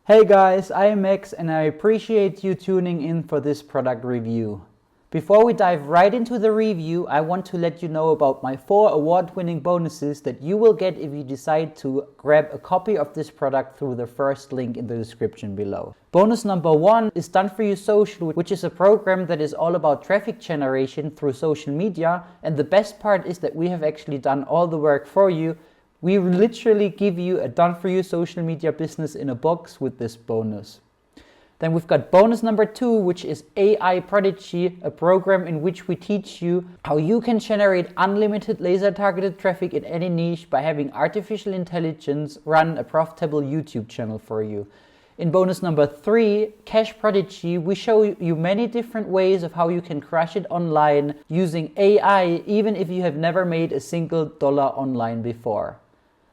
Hey guys, I am Max and I appreciate you tuning in for this product review. Before we dive right into the review, I want to let you know about my 4 award-winning bonuses that you will get if you decide to grab a copy of this product through the first link in the description below. Bonus number 1 is Done For You Social, which is a program that is all about traffic generation through social media, and the best part is that we have actually done all the work for you. We literally give you a done-for-you social media business in a box with this bonus. Then we've got bonus number 2, which is AI Prodigy, a program in which we teach you how you can generate unlimited laser-targeted traffic in any niche by having artificial intelligence run a profitable YouTube channel for you. In bonus number 3, Cash Prodigy, we show you many different ways of how you can crush it online using AI, even if you have never made a single dollar online before.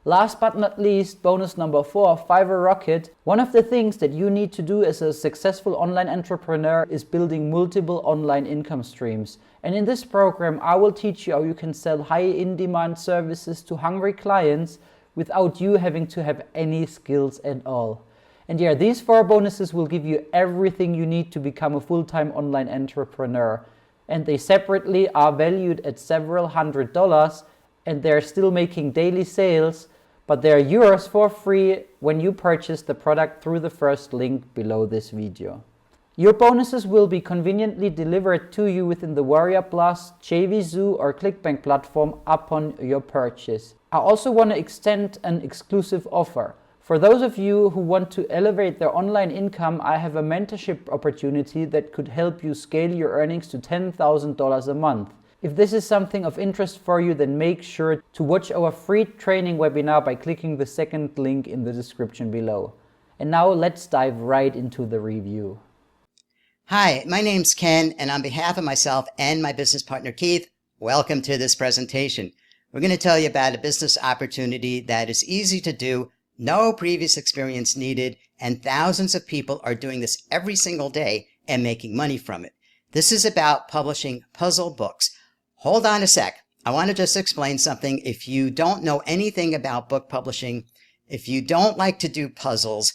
Last but not least, bonus number 4, Fiverr Rocket. One of the things that you need to do as a successful online entrepreneur is building multiple online income streams. And in this program, I will teach you how you can sell high in-demand services to hungry clients without you having to have any skills at all. And yeah, these 4 bonuses will give you everything you need to become a full-time online entrepreneur. And they separately are valued at several $100s, and they're still making daily sales, but they're yours for free when you purchase the product through the first link below this video. Your bonuses will be conveniently delivered to you within the Warrior Plus, JVZoo or ClickBank platform upon your purchase. I also want to extend an exclusive offer. For those of you who want to elevate their online income, I have a mentorship opportunity that could help you scale your earnings to $10,000 a month. If this is something of interest for you, then make sure to watch our free training webinar by clicking the second link in the description below. And now let's dive right into the review. Hi, my name's Ken, and on behalf of myself and my business partner Keith, welcome to this presentation. We're going to tell you about a business opportunity that is easy to do, no previous experience needed, and thousands of people are doing this every single day and making money from it. This is about publishing puzzle books. Hold on a sec. I want to just explain something. If you don't know anything about book publishing, if you don't like to do puzzles,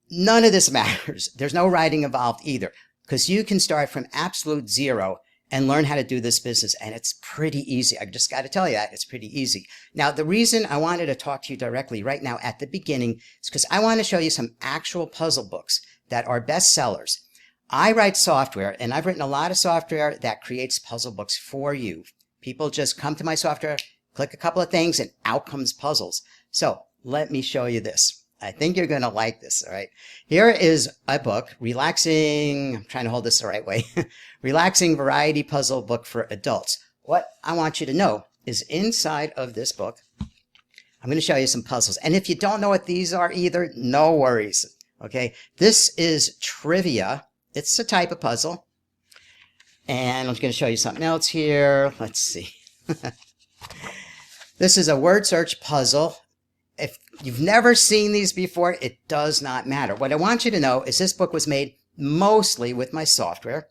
none of this matters. There's no writing involved either, because you can start from absolute zero and learn how to do this business. And it's pretty easy. I just got to tell you that it's pretty easy. Now, the reason I wanted to talk to you directly right now at the beginning is because I want to show you some actual puzzle books that are bestsellers. I write software, and I've written a lot of software that creates puzzle books for you. People just come to my software, click a couple of things, and out comes puzzles. So let me show you this. I think you're going to like this, all right? Here is a book, I'm trying to hold this the right way, Relaxing Variety Puzzle Book for Adults. What I want you to know is inside of this book, I'm going to show you some puzzles. And if you don't know what these are either, no worries, okay? This is trivia. It's a type of puzzle. And I'm going to show you something else here. Let's see. This is a word search puzzle. If you've never seen these before, it does not matter. What I want you to know is this book was made mostly with my software.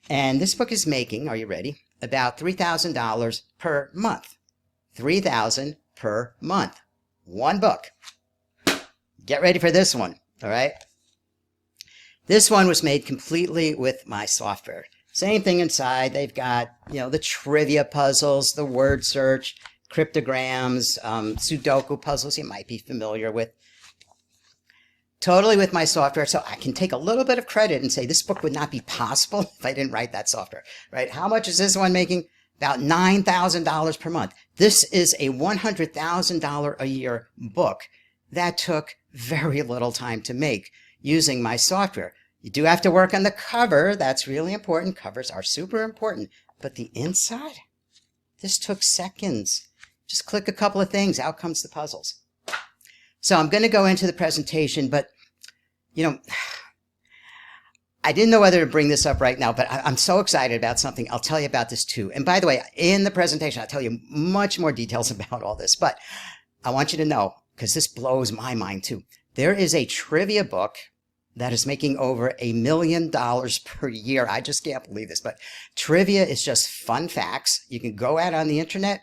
And this book is making, are you ready, about $3,000 per month. $3,000 per month. One book. Get ready for this one, all right? This one was made completely with my software. Same thing inside. They've got, the trivia puzzles, the word search, cryptograms, Sudoku puzzles you might be familiar with. Totally with my software, so I can take a little bit of credit and say this book would not be possible if I didn't write that software, right? How much is this one making? About $9,000 per month. This is a $100,000 a year book that took very little time to make using my software. You do have to work on the cover. That's really important. Covers are super important. But the inside? This took seconds. Just click a couple of things. Out comes the puzzles. So I'm going to go into the presentation, but, I didn't know whether to bring this up right now, but I'm so excited about something. I'll tell you about this too. And by the way, in the presentation, I'll tell you much more details about all this. But I want you to know, because this blows my mind too. There is a trivia book that is making over $1 million per year. I just can't believe this, but trivia is just fun facts. You can go out on the internet,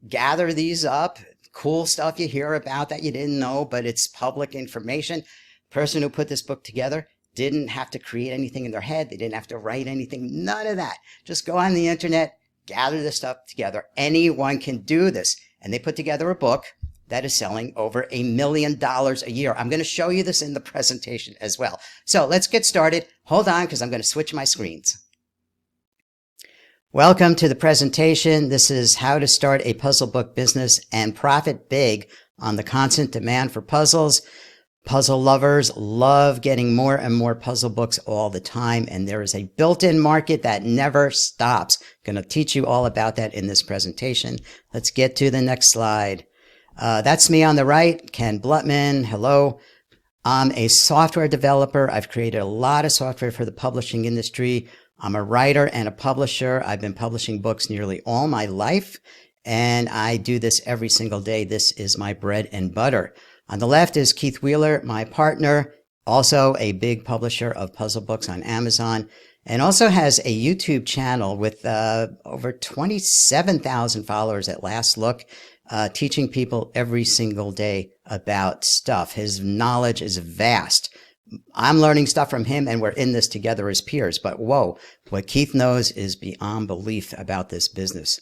gather these up, cool stuff you hear about that you didn't know, but it's public information. person who put this book together didn't have to create anything in their head. They didn't have to write anything. None of that. Just go on the internet, gather this stuff together. Anyone can do this. And they put together a book that is selling over $1 million a year. I'm going to show you this in the presentation as well. So let's get started. Hold on, because I'm going to switch my screens. Welcome to the presentation. This is how to start a puzzle book business and profit big on the constant demand for puzzles. Puzzle lovers love getting more and more puzzle books all the time, and there is a built-in market that never stops. I'm going to teach you all about that in this presentation. Let's get to the next slide. That's me on the right, Ken Blutman. Hello. I'm a software developer. I've created a lot of software for the publishing industry. I'm a writer and a publisher. I've been publishing books nearly all my life, and I do this every single day. This is my bread and butter. On the left is Keith Wheeler, my partner, also a big publisher of puzzle books on Amazon, and also has a YouTube channel with over 27,000 followers at last look, teaching people every single day about stuff. His knowledge is vast. I'm learning stuff from him, and we're in this together as peers. But whoa, what Keith knows is beyond belief about this business.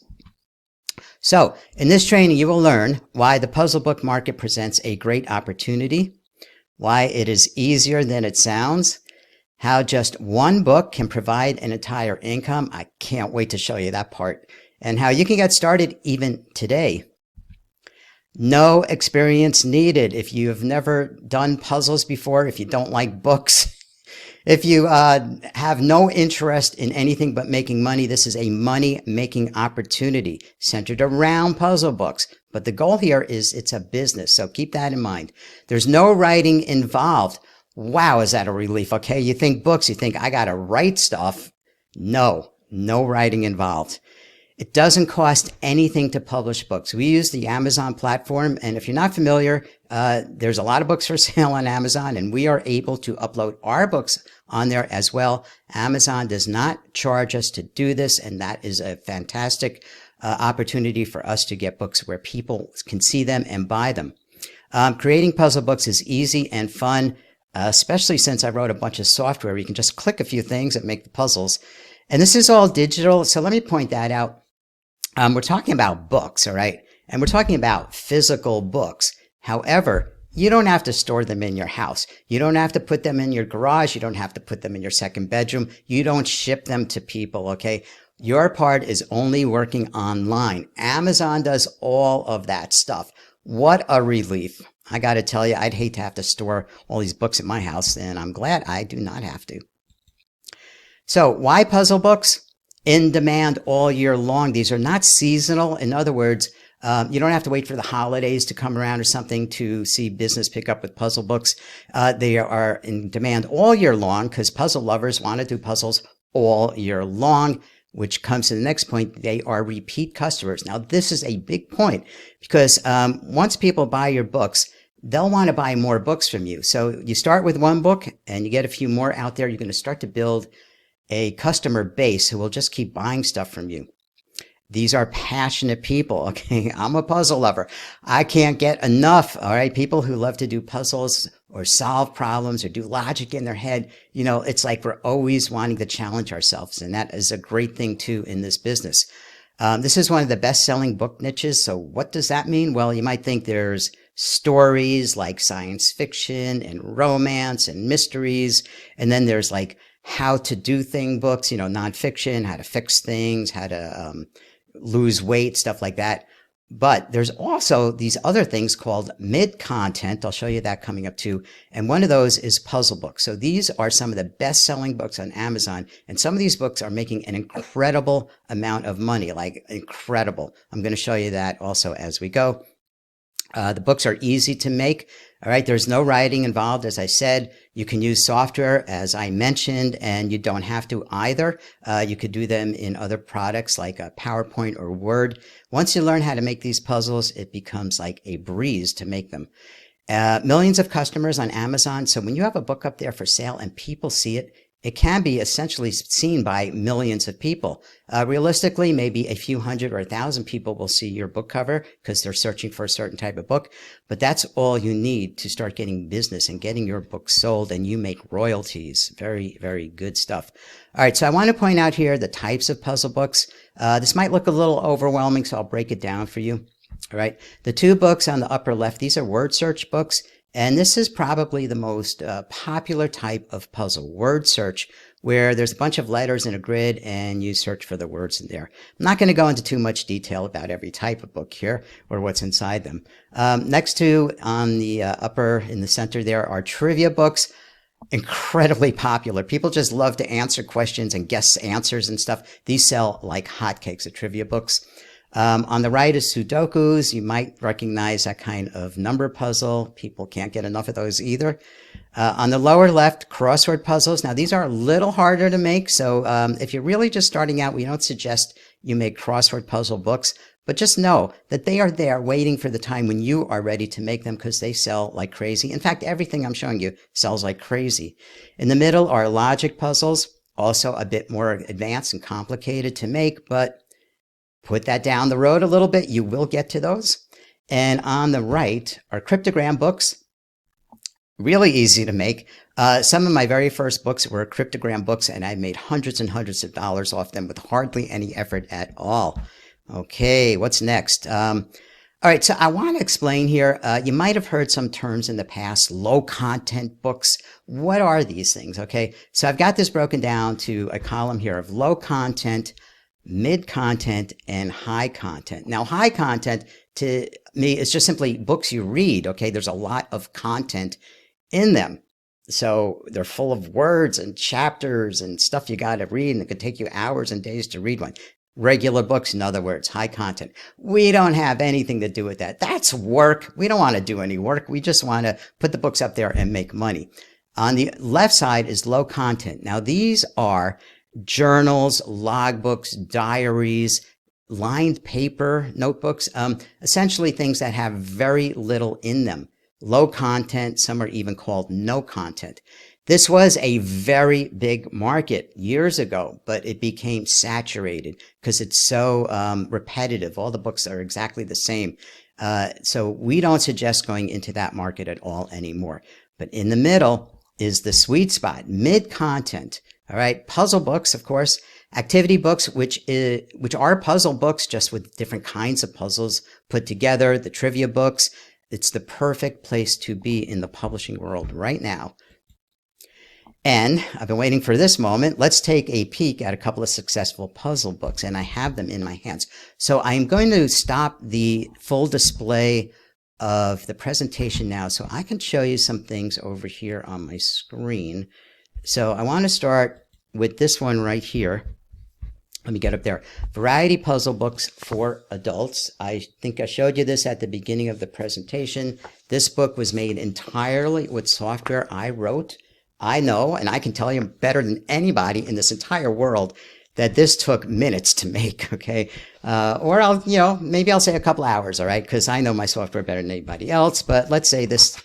So in this training, you will learn why the puzzle book market presents a great opportunity, why it is easier than it sounds, how just one book can provide an entire income. I can't wait to show you that part, and how you can get started even today. No experience needed. If you have never done puzzles before, if you don't like books, if you have no interest in anything but making money, this is a money-making opportunity centered around puzzle books. But the goal here is it's a business, so keep that in mind. There's no writing involved. Wow, is that a relief? Okay, you think books, you think I got to write stuff. No writing involved. It doesn't cost anything to publish books. We use the Amazon platform, and if you're not familiar, there's a lot of books for sale on Amazon, and we are able to upload our books on there as well. Amazon does not charge us to do this, and that is a fantastic opportunity for us to get books where people can see them and buy them. Creating puzzle books is easy and fun, especially since I wrote a bunch of software. You can just click a few things and make the puzzles. And this is all digital, so let me point that out. We're talking about books, all right? And we're talking about physical books. However, you don't have to store them in your house. You don't have to put them in your garage. You don't have to put them in your second bedroom. You don't ship them to people, okay? Your part is only working online. Amazon does all of that stuff. What a relief. I got to tell you, I'd hate to have to store all these books in my house, and I'm glad I do not have to. So why puzzle books? In demand all year long. These are not seasonal. In other words, you don't have to wait for the holidays to come around or something to see business pick up with puzzle books. They are in demand all year long because puzzle lovers want to do puzzles all year long, which comes to the next point. They are repeat customers. Now, this is a big point because once people buy your books, they'll want to buy more books from you. So you start with one book and you get a few more out there. You're going to start to build a customer base who will just keep buying stuff from you. These are passionate people, okay? I'm a puzzle lover. I can't get enough, all right? People who love to do puzzles or solve problems or do logic in their head, you know, it's like we're always wanting to challenge ourselves, and that is a great thing, too, in this business. This is one of the best-selling book niches, so what does that mean? Well, you might think there's stories like science fiction and romance and mysteries, and then there's like how to do thing books, you know, nonfiction, how to fix things, how to lose weight, stuff like that. But there's also these other things called mid-content. I'll show you that coming up too. And one of those is puzzle books. So these are some of the best-selling books on Amazon. And some of these books are making an incredible amount of money, like incredible. I'm going to show you that also as we go. The books are easy to make. All right. There's no writing involved. As I said, you can use software, as I mentioned, and you don't have to either. You could do them in other products like PowerPoint or Word. Once you learn how to make these puzzles, it becomes like a breeze to make them. Millions of customers on Amazon. So when you have a book up there for sale and people see it, it can be essentially seen by millions of people. Realistically, maybe a few hundred or 1,000 people will see your book cover because they're searching for a certain type of book. But that's all you need to start getting business and getting your book sold, and you make royalties. Very, very good stuff. All right, so I want to point out here the types of puzzle books. This might look a little overwhelming, so I'll break it down for you. All right, the two books on the upper left, these are word search books. And this is probably the most popular type of puzzle, word search, where there's a bunch of letters in a grid and you search for the words in there. I'm not going to go into too much detail about every type of book here or what's inside them. Next to, on the upper in the center there, are trivia books. Incredibly popular. People just love to answer questions and guess answers and stuff. These sell like hotcakes, the trivia books. On the right is Sudokus. You might recognize that kind of number puzzle. People can't get enough of those either. On the lower left, crossword puzzles. Now, these are a little harder to make. So if you're really just starting out, we don't suggest you make crossword puzzle books. But just know that they are there waiting for the time when you are ready to make them because they sell like crazy. In fact, everything I'm showing you sells like crazy. In the middle are logic puzzles, also a bit more advanced and complicated to make, but put that down the road a little bit, you will get to those. And on the right are cryptogram books. Really easy to make. Some of my very first books were cryptogram books, and I made hundreds and hundreds of dollars off them with hardly any effort at all. Okay, what's next? All right, so I want to explain here, you might have heard some terms in the past, low content books. What are these things? Okay, so I've got this broken down to a column here of low content, mid content, and high content. Now, high content to me is just simply books you read. Okay, there's a lot of content in them. So they're full of words and chapters and stuff you got to read, and it could take you hours and days to read one. Regular books, in other words, high content. We don't have anything to do with that. That's work. We don't want to do any work. We just want to put the books up there and make money. On the left side is low content. Now, these are journals, logbooks, diaries, lined paper, notebooks, essentially things that have very little in them. Low content, some are even called no content. This was a very big market years ago, but it became saturated because it's so repetitive. All the books are exactly the same. So we don't suggest going into that market at all anymore. But in the middle is the sweet spot, mid-content. All right, puzzle books, of course, activity books, which are puzzle books just with different kinds of puzzles put together, the trivia books. It's the perfect place to be in the publishing world right now. And I've been waiting for this moment. Let's take a peek at a couple of successful puzzle books, and I have them in my hands. So I'm going to stop the full display of the presentation now so I can show you some things over here on my screen. So I want to start with this one right here. Let me get up there. Variety puzzle books for adults. I think I showed you this at the beginning of the presentation. This book was made entirely with software I wrote. I know, and I can tell you better than anybody in this entire world, that this took minutes to make, okay? Or maybe I'll say a couple hours, all right? Because I know my software better than anybody else. But let's say this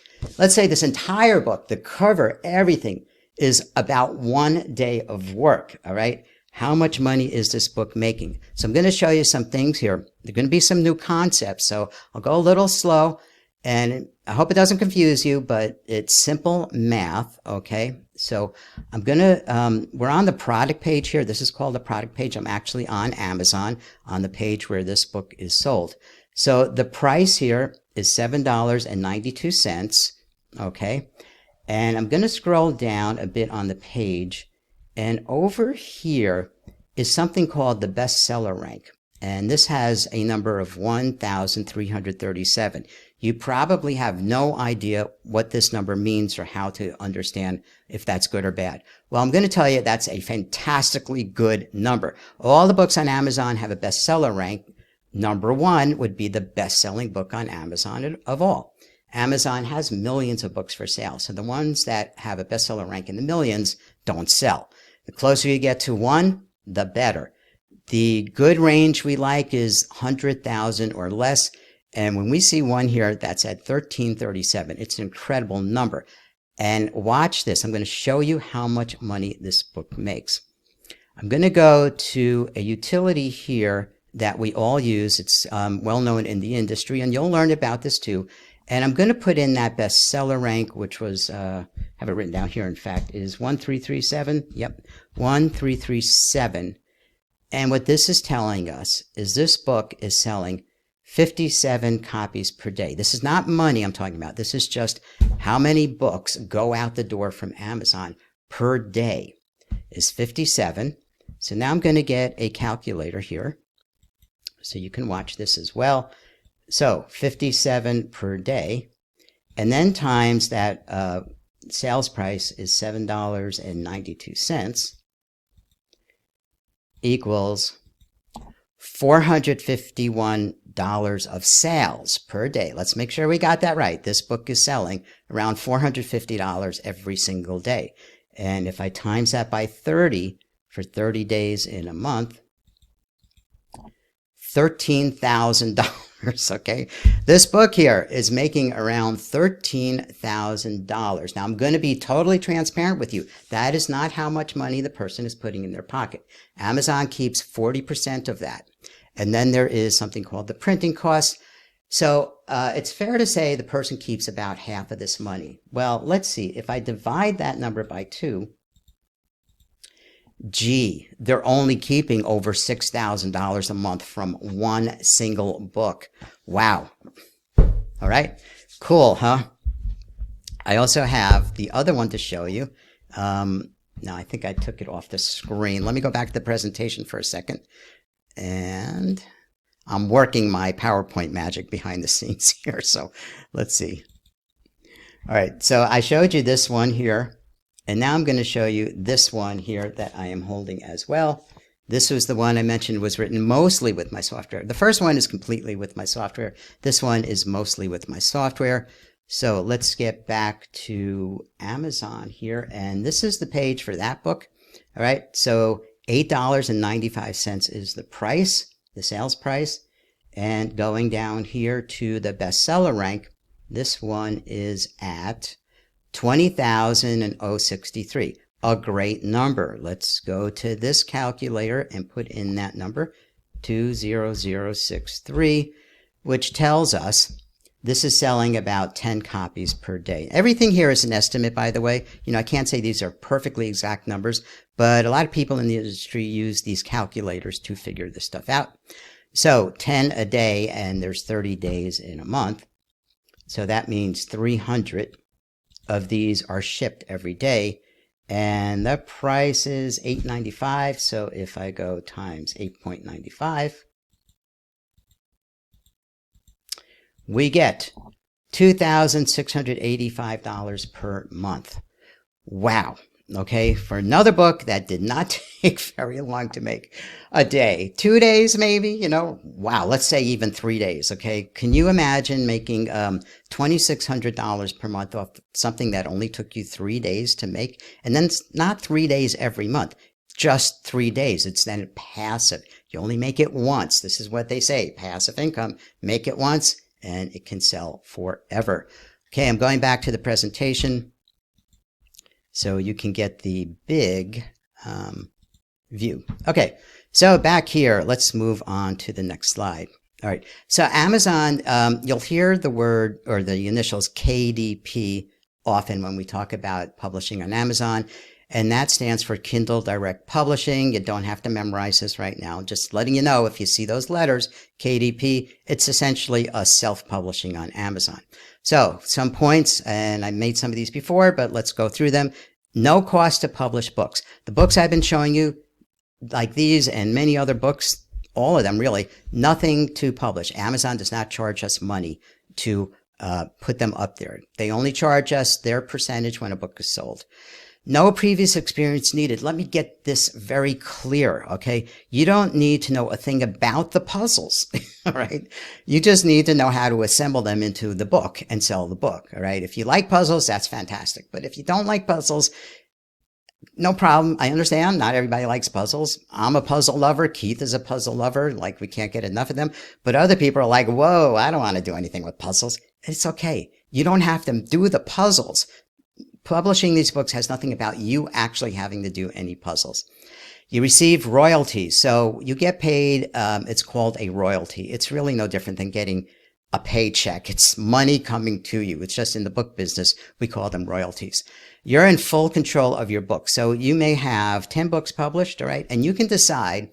entire book, the cover, everything, is about 1 day of work, all right? How much money is this book making? So I'm going to show you some things here. There are going to be some new concepts, so I'll go a little slow, and I hope it doesn't confuse you, but it's simple math, okay? So I'm going to, we're on the product page here. This is called the product page. I'm actually on Amazon on the page where this book is sold. So the price here is $7.92, okay? And I'm going to scroll down a bit on the page. And over here is something called the bestseller rank. And this has a number of 1,337. You probably have no idea what this number means or how to understand if that's good or bad. Well, I'm going to tell you that's a fantastically good number. All the books on Amazon have a bestseller rank. Number 1 would be the best-selling book on Amazon of all. Amazon has millions of books for sale. So the ones that have a bestseller rank in the millions don't sell. The closer you get to 1, the better. The good range we like is 100,000 or less. And when we see one here that's at 1337, it's an incredible number. And watch this. I'm going to show you how much money this book makes. I'm going to go to a utility here that we all use. It's well known in the industry, and you'll learn about this too. And I'm going to put in that bestseller rank, which was, have it written down here, in fact, is 1337. Yep, 1337. And what this is telling us is this book is selling 57 copies per day. This is not money I'm talking about. This is just how many books go out the door from Amazon per day is 57. So now I'm going to get a calculator here so you can watch this as well. So 57 per day, and then times that sales price is $7.92 equals $451 of sales per day. Let's make sure we got that right. This book is selling around $450 every single day. And if I times that by 30 for 30 days in a month, $13,000. Okay. This book here is making around $13,000. Now I'm going to be totally transparent with you. That is not how much money the person is putting in their pocket. Amazon keeps 40% of that. And then there is something called the printing costs. So it's fair to say the person keeps about half of this money. Well, let's see. If I divide that number by 2, gee, they're only keeping over $6,000 a month from one single book. Wow. All right. Cool, huh? I also have the other one to show you. Now, I think I took it off the screen. Let me go back to the presentation for a second. And I'm working my PowerPoint magic behind the scenes here. So let's see. All right. So I showed you this one here. And now I'm going to show you this one here that I am holding as well. This was the one I mentioned was written mostly with my software. The first one is completely with my software. This one is mostly with my software. So let's get back to Amazon here. And this is the page for that book. All right. So $8.95 is the price, the sales price. And going down here to the bestseller rank, this one is at 20,063, a great number. Let's go to this calculator and put in that number, 20063, which tells us this is selling about 10 copies per day. Everything here is an estimate, by the way. You know, I can't say these are perfectly exact numbers, but a lot of people in the industry use these calculators to figure this stuff out. So 10 a day, and there's 30 days in a month. So that means 300 of these are shipped every day, and the price is $8.95. So if I go times 8.95, we get $2,685 per month. Wow. Okay, for another book that did not take very long to make, a day, 2 days maybe, you know, wow, let's say even 3 days, okay? Can you imagine making $2,600 per month off something that only took you 3 days to make? And then it's not 3 days every month, just 3 days. It's then passive. You only make it once. This is what they say, passive income. Make it once and it can sell forever. Okay, I'm going back to the presentation so you can get the big view. Okay, so back here, let's move on to the next slide. All right, so Amazon, you'll hear the word or the initials KDP often when we talk about publishing on Amazon, and that stands for Kindle Direct Publishing. You don't have to memorize this right now. Just letting you know, if you see those letters, KDP, it's essentially a self-publishing on Amazon. So some points, and I made some of these before, but let's go through them. No cost to publish books. The books I've been showing you, like these and many other books, all of them really, nothing to publish. Amazon does not charge us money to put them up there. They only charge us their percentage when a book is sold. No previous experience needed. Let me get this very clear, okay? You don't need to know a thing about the puzzles, all right? You just need to know how to assemble them into the book and sell the book, all right? If you like puzzles, that's fantastic. But if you don't like puzzles, no problem. I understand. Not everybody likes puzzles. I'm a puzzle lover. Keith is a puzzle lover. Like, we can't get enough of them. But other people are like, whoa, I don't want to do anything with puzzles. It's okay. You don't have to do the puzzles. publishing these books has nothing about you actually having to do any puzzles. You receive royalties. So you get paid. It's called a royalty. It's really no different than getting a paycheck. It's money coming to you. It's just in the book business, we call them royalties. You're in full control of your book. So you may have 10 books published, all right? And you can decide,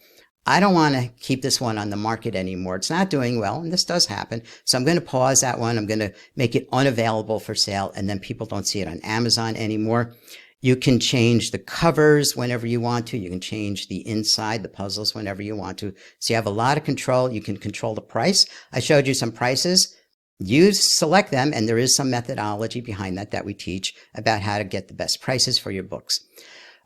I don't want to keep this one on the market anymore. It's not doing well, and this does happen. So I'm going to pause that one. I'm going to make it unavailable for sale, and then people don't see it on Amazon anymore. You can change the covers whenever you want to. You can change the inside, the puzzles whenever you want to. So you have a lot of control. You can control the price. I showed you some prices. You select them, and there is some methodology behind that we teach about how to get the best prices for your books.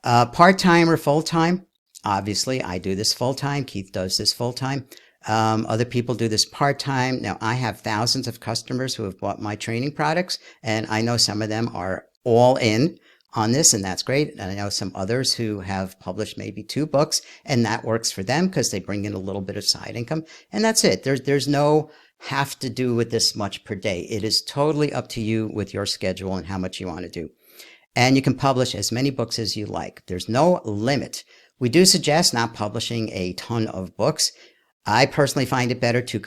Part-time or full-time? Obviously, I do this full-time. Keith does this full-time. Other people do this part-time. Now, I have thousands of customers who have bought my training products, and I know some of them are all in on this, and that's great. And I know some others who have published maybe 2 books, and that works for them because they bring in a little bit of side income, and that's it. There's no have to do with this much per day. It is totally up to you with your schedule and how much you want to do. And you can publish as many books as you like. There's no limit. We do suggest not publishing a ton of books. I personally find it better to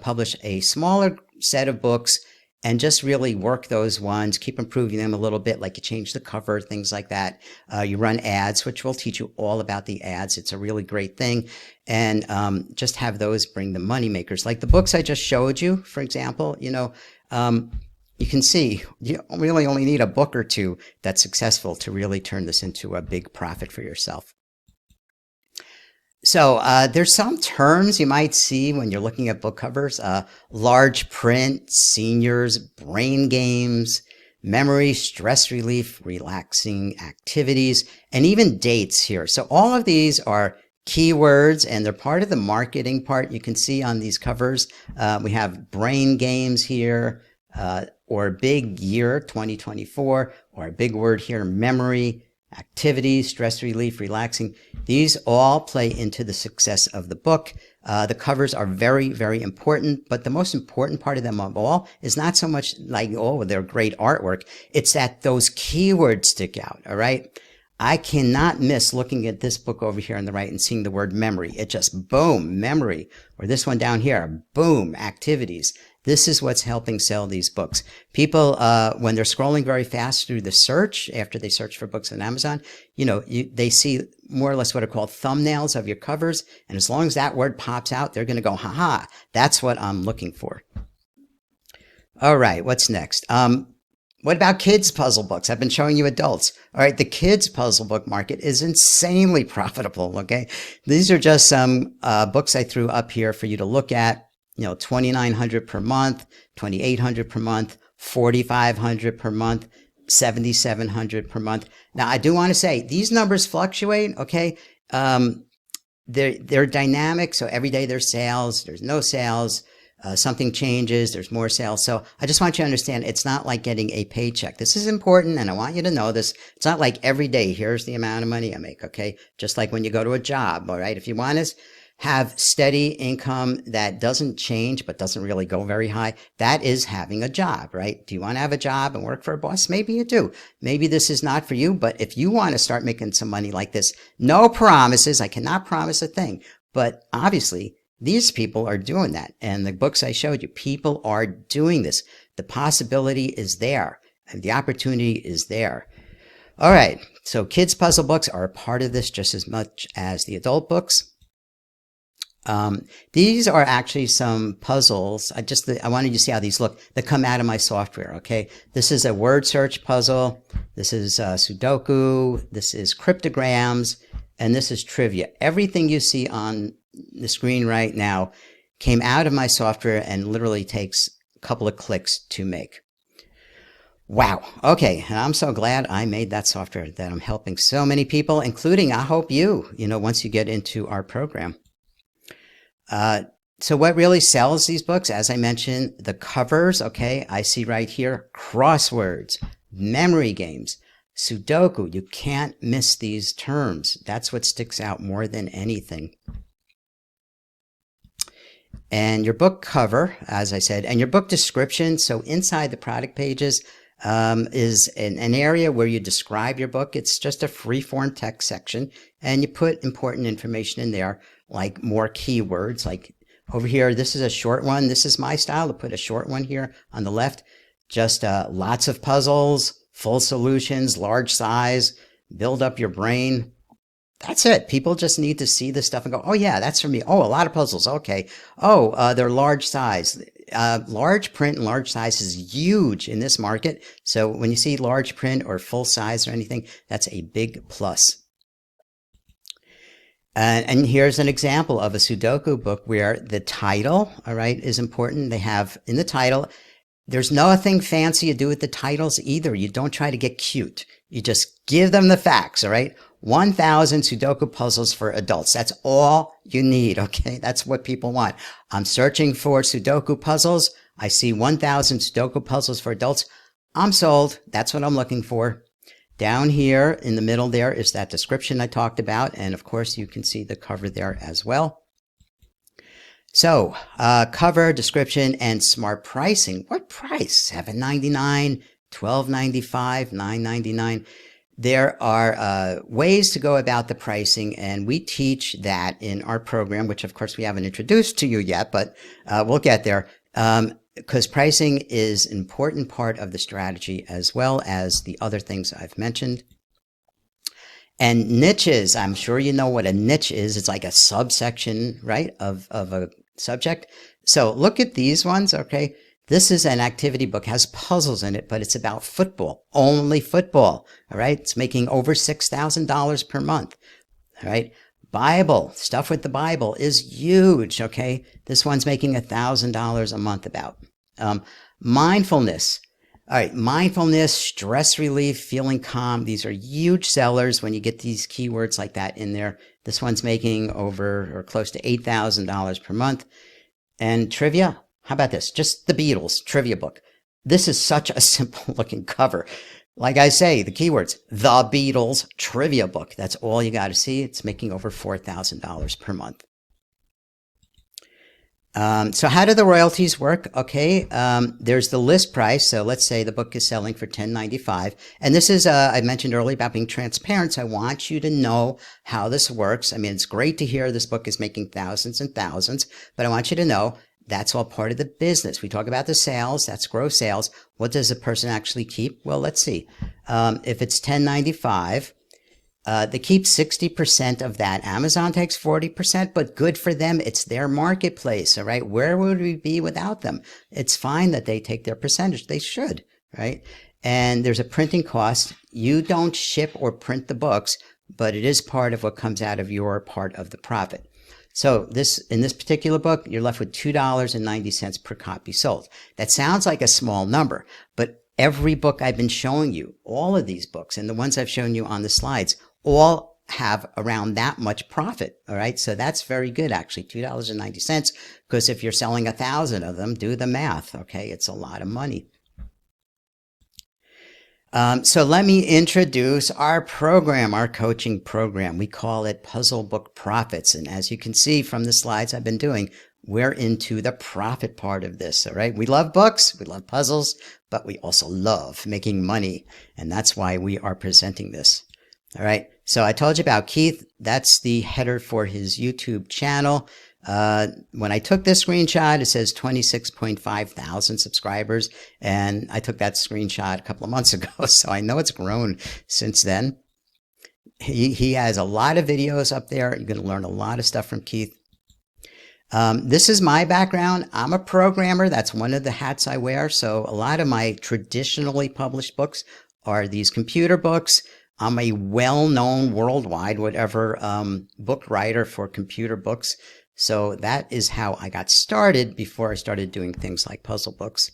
publish a smaller set of books and just really work those ones, keep improving them a little bit, like you change the cover, things like that. You run ads, which we'll teach you all about the ads. It's a really great thing. And just have those bring the money makers. Like the books I just showed you, for example, you can see you really only need a book or 2 that's successful to really turn this into a big profit for yourself. So there's some terms you might see when you're looking at book covers. Large print, seniors, brain games, memory, stress relief, relaxing activities, and even dates here. So all of these are keywords, and they're part of the marketing part. You can see on these covers, we have brain games here, or big year 2024, or a big word here, memory, activities, stress relief, relaxing. These all play into the success of the book. The covers are very, very important, but the most important part of them of all is not so much like, oh, they're great artwork. It's that those keywords stick out, all right? I cannot miss looking at this book over here on the right and seeing the word memory. It just, boom, memory. Or this one down here, boom, activities. This is what's helping sell these books. People, when they're scrolling very fast through the search, after they search for books on Amazon, they see more or less what are called thumbnails of your covers. And as long as that word pops out, they're going to go, haha, that's what I'm looking for. All right, what's next? What about kids' puzzle books? I've been showing you adults. All right, the kids' puzzle book market is insanely profitable, okay? These are just some books I threw up here for you to look at. $2,900 per month, $2,800 per month, $4,500 per month, $7,700 per month. Now, I do want to say these numbers fluctuate, okay? They're dynamic, so every day there's sales, there's no sales, something changes, there's more sales. So I just want you to understand it's not like getting a paycheck. This is important, and I want you to know this. It's not like every day, here's the amount of money I make, okay? Just like when you go to a job, all right? If you want to have steady income that doesn't change but doesn't really go very high, that is having a job, right? Do you want to have a job and work for a boss? Maybe you do. Maybe this is not for you, but if you want to start making some money like this, no promises. I cannot promise a thing, but obviously these people are doing that. And the books I showed you, people are doing this. The possibility is there and the opportunity is there. All right. So kids' puzzle books are a part of this just as much as the adult books. These are actually some puzzles. I wanted you to see how these look that come out of my software. Okay. This is a word search puzzle. This is Sudoku. This is cryptograms, and this is trivia. Everything you see on the screen right now came out of my software and literally takes a couple of clicks to make. Wow. Okay. And I'm so glad I made that software, that I'm helping so many people, including, I hope you, once you get into our program. So what really sells these books, as I mentioned, the covers, okay, I see right here, crosswords, memory games, Sudoku. You can't miss these terms. That's what sticks out more than anything. And your book cover, as I said, and your book description. So inside the product pages, is an area where you describe your book. It's just a free-form text section, and you put important information in there, like more keywords. Like over here, this is a short one. This is my style to put a short one here on the left. Just lots of puzzles, full solutions, large size, build up your brain. That's it. People just need to see this stuff and go, oh yeah, that's for me. Oh, a lot of puzzles. Okay. Oh, they're large size. Large print and large size is huge in this market. So when you see large print or full size or anything, that's a big plus. And here's an example of a Sudoku book where the title, all right, is important. They have in the title, there's nothing fancy you do with the titles either. You don't try to get cute. You just give them the facts, all right? 1,000 Sudoku puzzles for adults. That's all you need, okay? That's what people want. I'm searching for Sudoku puzzles. I see 1,000 Sudoku puzzles for adults. I'm sold. That's what I'm looking for. Down here in the middle there is that description I talked about. And of course, you can see the cover there as well. So, cover, description, and smart pricing. What price? $7.99, $12.95, $9.99. There are ways to go about the pricing, and we teach that in our program, which of course we haven't introduced to you yet, but we'll get there, because pricing is an important part of the strategy as well as the other things I've mentioned. And niches, I'm sure you know what a niche is. It's like a subsection, right, of a subject. So look at these ones, okay? This is an activity book, has puzzles in it, but it's about football, only football, all right? It's making over $6,000 per month, all right? Bible, stuff with the Bible is huge, okay? This one's making $1,000 a month about. Mindfulness, all right, mindfulness, stress relief, feeling calm. These are huge sellers when you get these keywords like that in there. This one's making over or close to $8,000 per month. And trivia. How about this? Just the Beatles trivia book. This is such a simple looking cover. Like I say, the keywords, the Beatles trivia book. That's all you got to see. It's making over $4,000 per month. So how do the royalties work? Okay. There's the list price. So let's say the book is selling for $10.95. And this is, I mentioned earlier about being transparent. So I want you to know how this works. I mean, it's great to hear this book is making thousands and thousands, but I want you to know that's all part of the business. We talk about the sales. That's gross sales. What does a person actually keep? Well, let's see. If it's $10.95, they keep 60% of that. Amazon takes 40%, but good for them. It's their marketplace. All right. Where would we be without them? It's fine that they take their percentage. They should. Right. And there's a printing cost. You don't ship or print the books, but it is part of what comes out of your part of the profit. So in this particular book, you're left with $2.90 per copy sold. That sounds like a small number, but every book I've been showing you, all of these books and the ones I've shown you on the slides, all have around that much profit. All right. So that's very good, actually, $2.90, because if you're selling 1,000 of them, do the math. Okay. It's a lot of money. So let me introduce our program, our coaching program. We call it Puzzle Book Profits. And as you can see from the slides I've been doing, we're into the profit part of this. All right. We love books. We love puzzles, but we also love making money. And that's why we are presenting this. All right. So I told you about Keith. That's the header for his YouTube channel. When I took this screenshot, it says 26.5 thousand subscribers. And I took that screenshot a couple of months ago. So I know it's grown since then. He has a lot of videos up there. You're going to learn a lot of stuff from Keith. This is my background. I'm a programmer. That's one of the hats I wear. So a lot of my traditionally published books are these computer books. I'm a well-known worldwide, whatever, book writer for computer books. So that is how I got started before I started doing things like puzzle books.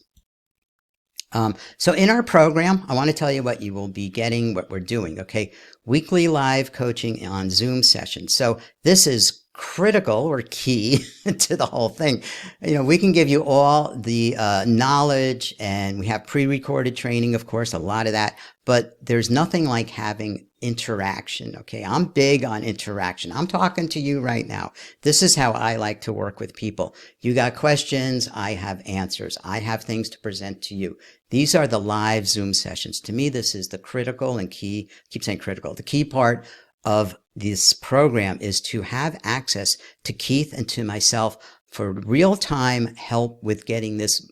So in our program, I want to tell you what you will be getting, what we're doing. Okay. Weekly live coaching on Zoom sessions. So this is critical or key to the whole thing. We can give you all the knowledge, and we have pre-recorded training, of course, a lot of that, but there's nothing like having interaction. Okay. I'm big on interaction. I'm talking to you right now. This is how I like to work with people. You got questions. I have answers. I have things to present to you. These are the live Zoom sessions. To me, this is the critical and key, I keep saying critical, the key part of this program is to have access to Keith and to myself for real-time help with getting this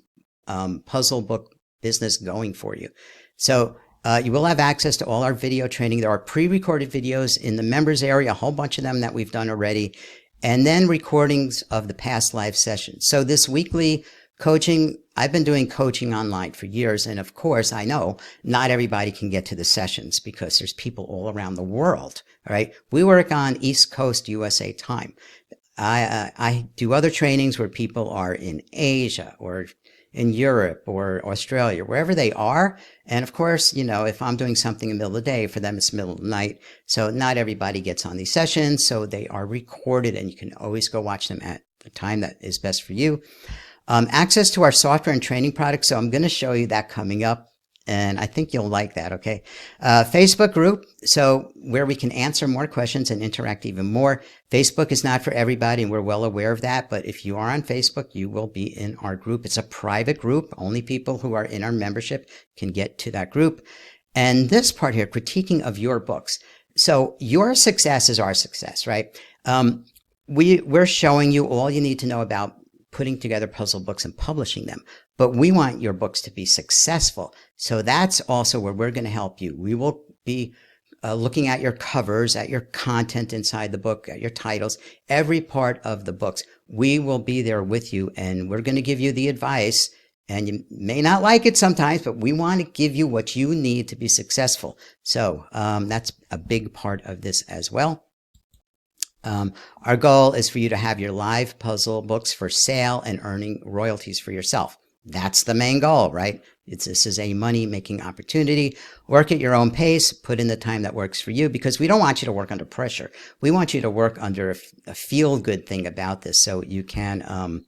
puzzle book business going for you. So you will have access to all our video training. There are pre-recorded videos in the members area, a whole bunch of them that we've done already, and then recordings of the past live sessions. So this weekly coaching, I've been doing coaching online for years. And of course, I know not everybody can get to the sessions because there's people all around the world. All right. We work on East Coast USA time. I do other trainings where people are in Asia or in Europe or Australia, wherever they are. And of course, if I'm doing something in the middle of the day, for them, it's middle of the night. So not everybody gets on these sessions. So they are recorded and you can always go watch them at the time that is best for you. Access to our software and training products. So I'm going to show you that coming up, and I think you'll like that. Okay. Facebook group. So where we can answer more questions and interact even more. Facebook is not for everybody, and we're well aware of that. But if you are on Facebook, you will be in our group. It's a private group. Only people who are in our membership can get to that group. And this part here, critiquing of your books. So your success is our success, right? We're showing you all you need to know about putting together puzzle books and publishing them. But we want your books to be successful. So that's also where we're going to help you. We will be looking at your covers, at your content inside the book, at your titles, every part of the books. We will be there with you, and we're going to give you the advice. And you may not like it sometimes, but we want to give you what you need to be successful. So that's a big part of this as well. Our goal is for you to have your live puzzle books for sale and earning royalties for yourself. That's the main goal, right? This is a money-making opportunity. Work at your own pace. Put in the time that works for you, because we don't want you to work under pressure. We want you to work under a feel-good thing about this, so you can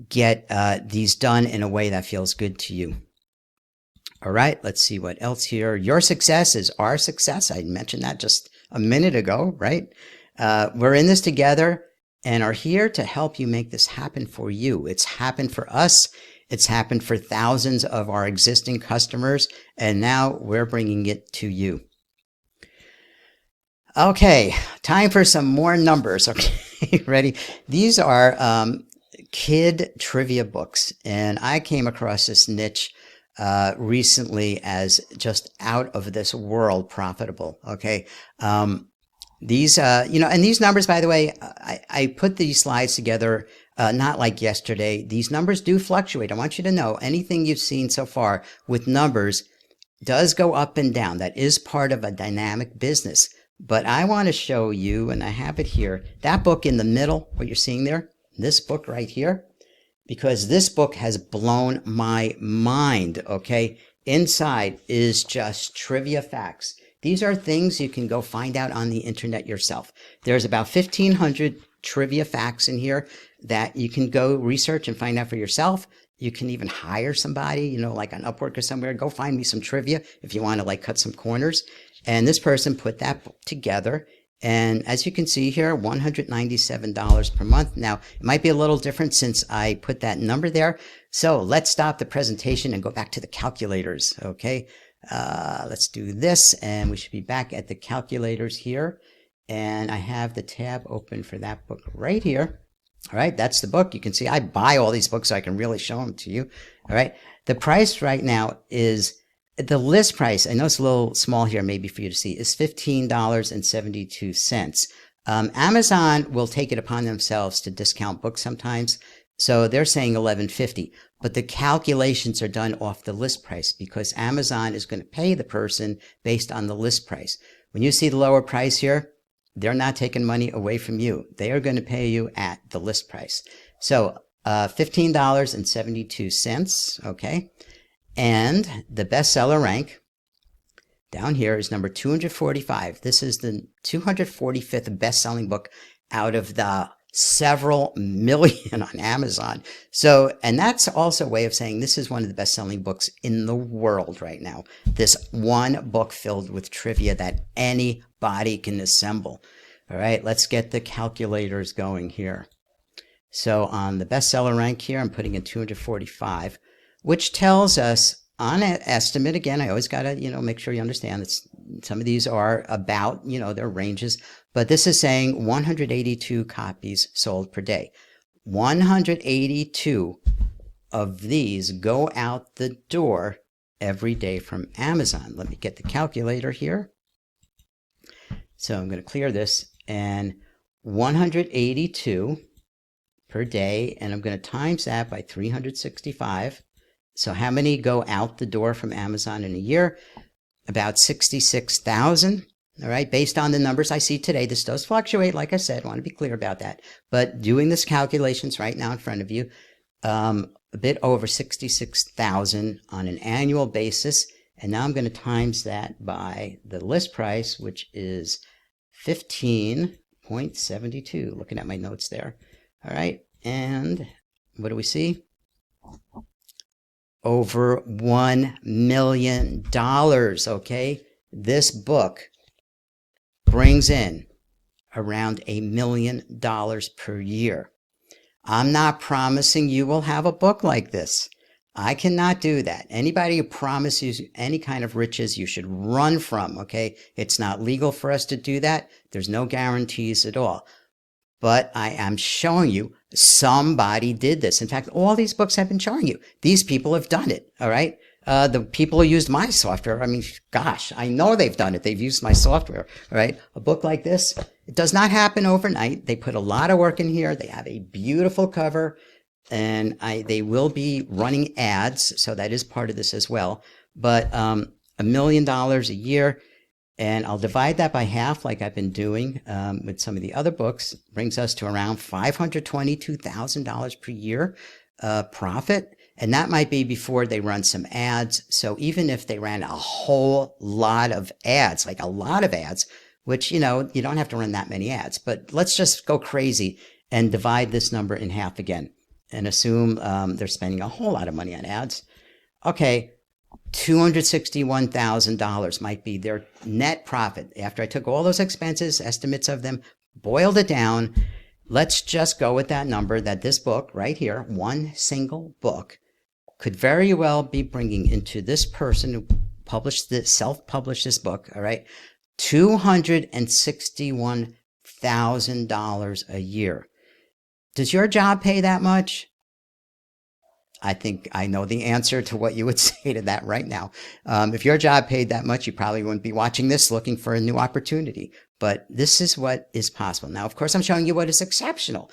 get these done in a way that feels good to you. All right, let's see what else here. Your success is our success. I mentioned that just a minute ago, right? We're in this together and are here to help you make this happen for you. It's happened for us. It's happened for thousands of our existing customers, and now we're bringing it to you. Okay, time for some more numbers. Okay, ready? These are kid trivia books, and I came across this niche recently as just out of this world profitable. Okay. These, and these numbers, by the way, I put these slides together, not like yesterday. These numbers do fluctuate. I want you to know anything you've seen so far with numbers does go up and down. That is part of a dynamic business. But I want to show you, and I have it here, that book in the middle, what you're seeing there, this book right here, because this book has blown my mind. Okay. Inside is just trivia facts. These are things you can go find out on the internet yourself. There's about 1,500 trivia facts in here that you can go research and find out for yourself. You can even hire somebody, like on Upwork or somewhere. Go find me some trivia if you want to cut some corners. And this person put that book together. And as you can see here, $197 per month. Now, it might be a little different since I put that number there. So let's stop the presentation and go back to the calculators. Okay. Let's do this, and we should be back at the calculators here. And I have the tab open for that book right here. All right, that's the book. You can see I buy all these books so I can really show them to you. All right, the price right now is the list price. I know it's a little small here, maybe for you to see, is $15.72. Amazon will take it upon themselves to discount books sometimes. So they're saying $11.50, but the calculations are done off the list price because Amazon is going to pay the person based on the list price. When you see the lower price here, they're not taking money away from you. They are going to pay you at the list price. So $15.72, okay? And the bestseller rank down here is number 245. This is the 245th best-selling book out of the several million on Amazon. So, and that's also a way of saying this is one of the best-selling books in the world right now. This one book filled with trivia that anybody can assemble. All right, let's get the calculators going here. So on the bestseller rank here, I'm putting in 245, which tells us on an estimate, again, I always got to, make sure you understand that some of these are about, their ranges, but this is saying 182 copies sold per day. 182 of these go out the door every day from Amazon. Let me get the calculator here. So I'm going to clear this, and 182 per day, and I'm going to times that by 365. So how many go out the door from Amazon in a year? About 66,000. All right, based on the numbers I see today, this does fluctuate, like I said, I want to be clear about that. But doing this calculations right now in front of you, a bit over 66,000 on an annual basis. And now I'm going to times that by the list price, which is 15.72. Looking at my notes there. All right, and what do we see? Over $1 million, okay? This book brings in around $1 million per year. I'm not promising you will have a book like this. I cannot do that. Anybody who promises you any kind of riches, you should run from, okay? It's not legal for us to do that. There's no guarantees at all. But I am showing you somebody did this. In fact, all these books have been showing you. These people have done it, all right? The people who used my software, I mean, gosh, I know they've done it. They've used my software, all right? A book like this, it does not happen overnight. They put a lot of work in here. They have a beautiful cover, and they will be running ads, so that is part of this as well. But $1 million a year, and I'll divide that by half like I've been doing with some of the other books, brings us to around $522,000 per year profit. And that might be before they run some ads. So even if they ran a whole lot of ads, like a lot of ads, which, you don't have to run that many ads, but let's just go crazy and divide this number in half again and assume they're spending a whole lot of money on ads. Okay. $261,000 might be their net profit. After I took all those expenses, estimates of them, boiled it down, let's just go with that number that this book right here, one single book, could very well be bringing into this person who published this, self-published this book, all right, $261,000 a year. Does your job pay that much? I think I know the answer to what you would say to that right now. If your job paid that much, you probably wouldn't be watching this looking for a new opportunity. But this is what is possible. Now, of course, I'm showing you what is exceptional.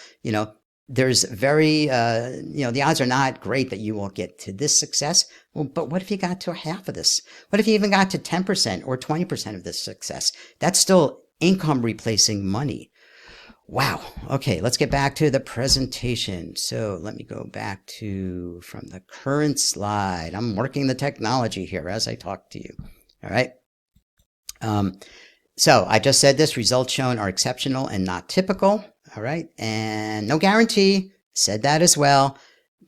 There's very, the odds are not great that you will get to this success. Well, but what if you got to half of this? What if you even got to 10% or 20% of this success? That's still income replacing money. Wow. Okay, let's get back to the presentation. So let me go back to from the current slide. I'm working the technology here as I talk to you. All right. So I just said this, results shown are exceptional and not typical. All right. And no guarantee, said that as well.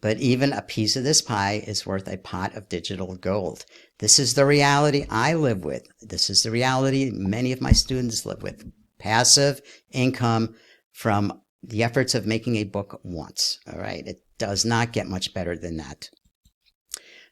But even a piece of this pie is worth a pot of digital gold. This is the reality I live with. This is the reality many of my students live with. Passive income from the efforts of making a book once. All right. It does not get much better than that.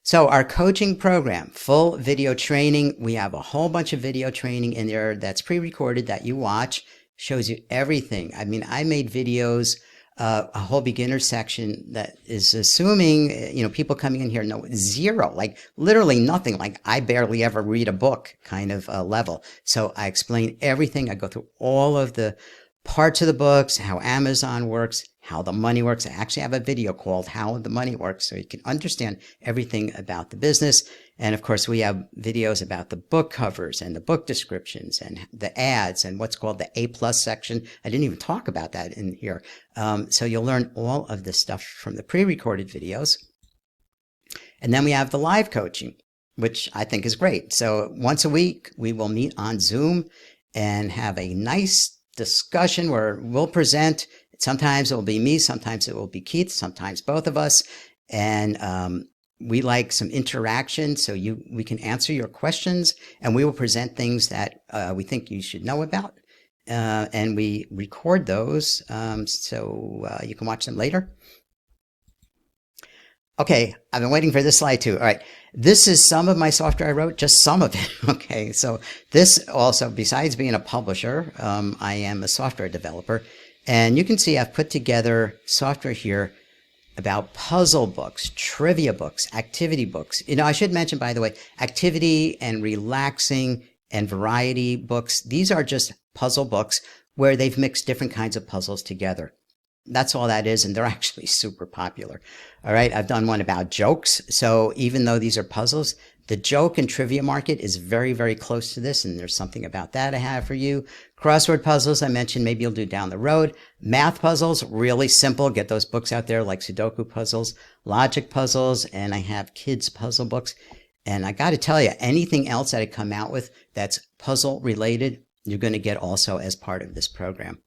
So our coaching program, full video training. We have a whole bunch of video training in there that's pre-recorded that you watch, shows you everything. I mean, I made videos, a whole beginner section that is assuming, people coming in here know zero, like literally nothing, like I barely ever read a book kind of level. So I explain everything. I go through all of the parts of the books, how Amazon works, how the money works. I actually have a video called How the Money Works, so you can understand everything about the business. And of course, we have videos about the book covers and the book descriptions and the ads and what's called the A+ section. I didn't even talk about that in here. So you'll learn all of this stuff from the pre-recorded videos. And then we have the live coaching, which I think is great. So once a week, we will meet on Zoom and have a nice discussion where we'll present. Sometimes it will be me, sometimes it will be Keith, sometimes both of us. And we like some interaction, so we can answer your questions, and we will present things that we think you should know about. And we record those so you can watch them later. Okay, I've been waiting for this slide too. All right, this is some of my software I wrote, just some of it. Okay, so this also, besides being a publisher, I am a software developer. And you can see I've put together software here about puzzle books, trivia books, activity books. I should mention, by the way, activity and relaxing and variety books. These are just puzzle books where they've mixed different kinds of puzzles together. That's all that is, and they're actually super popular. All right, I've done one about jokes. So even though these are puzzles, the joke and trivia market is very, very close to this, and there's something about that I have for you. Crossword puzzles, I mentioned, maybe you'll do down the road. Math puzzles, really simple. Get those books out there like Sudoku puzzles, logic puzzles, and I have kids puzzle books. And I got to tell you, anything else that I come out with that's puzzle related, you're going to get also as part of this program.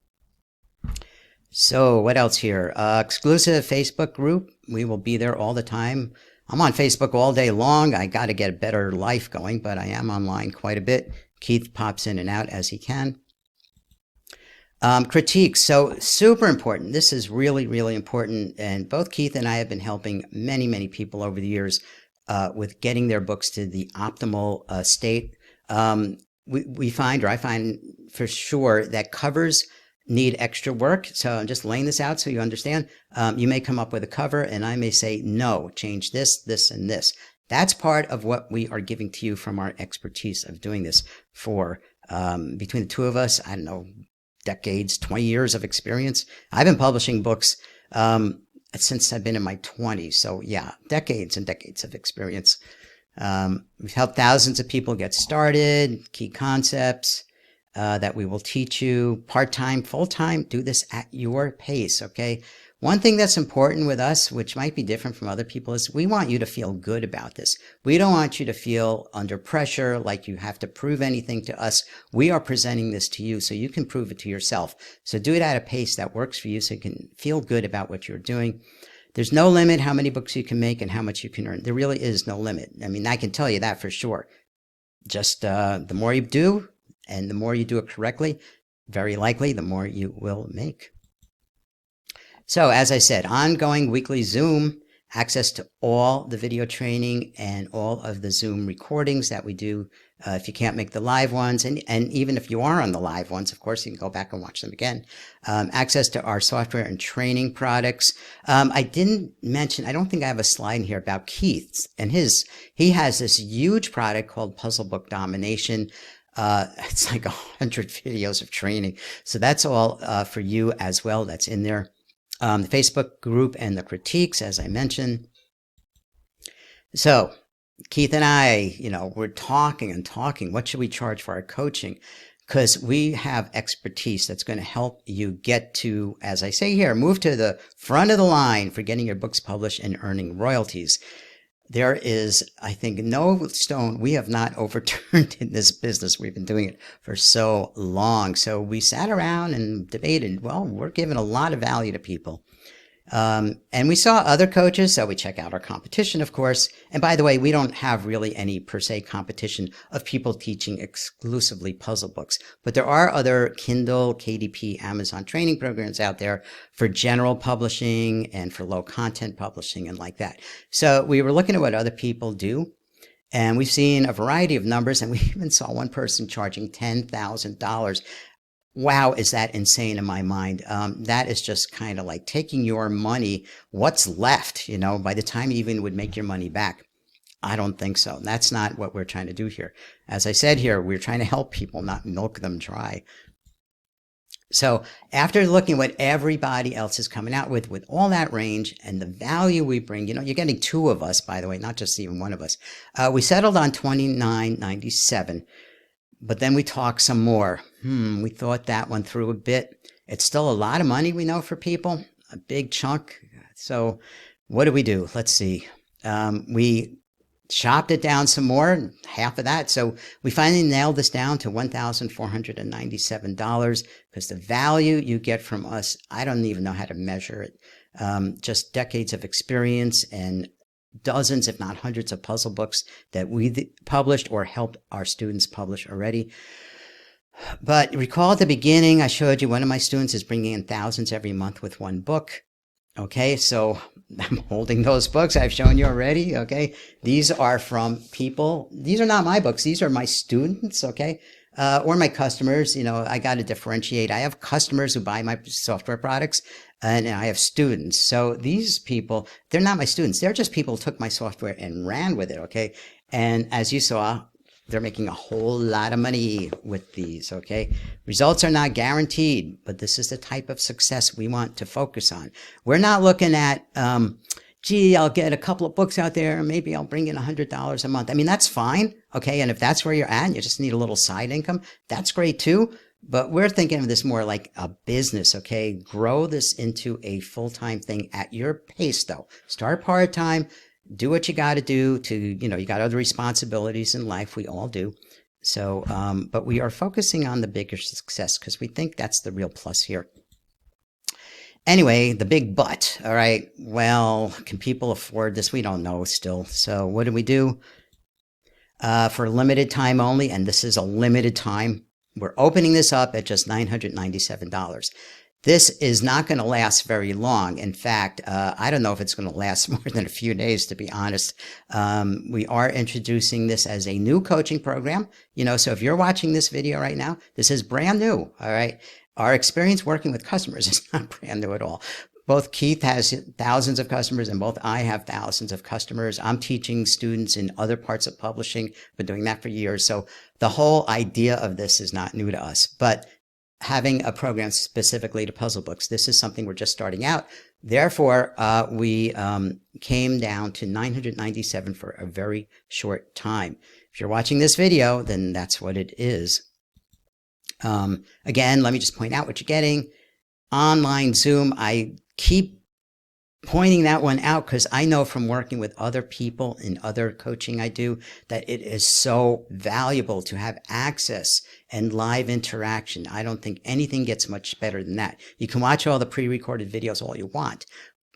So what else here? Exclusive Facebook group. We will be there all the time. I'm on Facebook all day long. I got to get a better life going, but I am online quite a bit. Keith pops in and out as he can. Critiques. So super important. This is really, really important. And both Keith and I have been helping many, many people over the years with getting their books to the optimal state. We find, or I find for sure, that covers need extra work. So I'm just laying this out so you understand. You may come up with a cover and I may say, no, change this, this, and this. That's part of what we are giving to you from our expertise of doing this for between the two of us, I don't know, decades, 20 years of experience. I've been publishing books since I've been in my 20s. So yeah, decades and decades of experience. We've helped thousands of people get started, key concepts that we will teach you part-time, full-time. Do this at your pace, okay? One thing that's important with us, which might be different from other people, is we want you to feel good about this. We don't want you to feel under pressure, like you have to prove anything to us. We are presenting this to you so you can prove it to yourself. So do it at a pace that works for you so you can feel good about what you're doing. There's no limit how many books you can make and how much you can earn. There really is no limit. I mean, I can tell you that for sure. Just the more you do and the more you do it correctly, very likely the more you will make. So as I said, ongoing weekly Zoom, access to all the video training and all of the Zoom recordings that we do if you can't make the live ones. And even if you are on the live ones, of course, you can go back and watch them again. Access to our software and training products. I didn't mention, I don't think I have a slide in here about Keith's and he has this huge product called Puzzle Book Domination. It's like 100 videos of training. So that's all for you as well. That's in there. The Facebook group and the critiques, as I mentioned. So Keith and I, we're talking and talking. What should we charge for our coaching? Because we have expertise that's going to help you get to, as I say here, move to the front of the line for getting your books published and earning royalties. There is, I think, no stone we have not overturned in this business. We've been doing it for so long. So we sat around and debated, well, we're giving a lot of value to people. And we saw other coaches, so we check out our competition, of course. And by the way, we don't have really any per se competition of people teaching exclusively puzzle books. But there are other Kindle, KDP, Amazon training programs out there for general publishing and for low content publishing and like that. So we were looking at what other people do. And we've seen a variety of numbers, and we even saw one person charging $10,000. Wow, is that insane in my mind? That is just kind of like taking your money, what's left, by the time you even would make your money back. I don't think so. That's not what we're trying to do here. As I said here, we're trying to help people, not milk them dry. So after looking at what everybody else is coming out with all that range and the value we bring, you're getting two of us, by the way, not just even one of us. We settled on $29.97. But then we talked some more. We thought that one through a bit. It's still a lot of money, we know, for people, a big chunk. So what do? Let's see. We shopped it down some more, half of that. So we finally nailed this down to $1,497 because the value you get from us, I don't even know how to measure it. Just decades of experience and dozens, if not hundreds of puzzle books that we published or helped our students publish already. But recall at the beginning, I showed you one of my students is bringing in thousands every month with one book. Okay, so I'm holding those books I've shown you already. Okay, these are from people. These are not my books. These are my students. Okay, or my customers. You know, I got to differentiate. I have customers who buy my software products, and I have students. So these people, they're not my students. They're just people who took my software and ran with it. Okay, and as you saw, they're making a whole lot of money with these, okay? Results are not guaranteed, but this is the type of success we want to focus on. We're not looking at, gee, I'll get a couple of books out there, maybe I'll bring in $100 a month. I mean, that's fine, okay? And if that's where you're at and you just need a little side income, that's great too. But we're thinking of this more like a business, okay? Grow this into a full-time thing at your pace though. Start part-time. Do what you got to do to, you know, you got other responsibilities in life. We all do. So, but we are focusing on the bigger success because we think that's the real plus here. Anyway, the big but, all right. Well, can people afford this? We don't know still. So what do? For limited time only, and this is a limited time, we're opening this up at just $997. This is not going to last very long. In fact, I don't know if it's going to last more than a few days, to be honest. We are introducing this as a new coaching program. You know, so if you're watching this video right now, this is brand new. All right. Our experience working with customers is not brand new at all. Both Keith has thousands of customers and both I have thousands of customers. I'm teaching students in other parts of publishing. Been doing that for years. So the whole idea of this is not new to us, but having a program specifically to puzzle books, this is something we're just starting out. Therefore, we came down to $997 for a very short time. If you're watching this video, then that's what it is. Again, let me just point out what you're getting. Online Zoom, I keep pointing that one out because I know from working with other people in other coaching I do that it is so valuable to have access and live interaction. I don't think anything gets much better than that. You can watch all the pre-recorded videos all you want,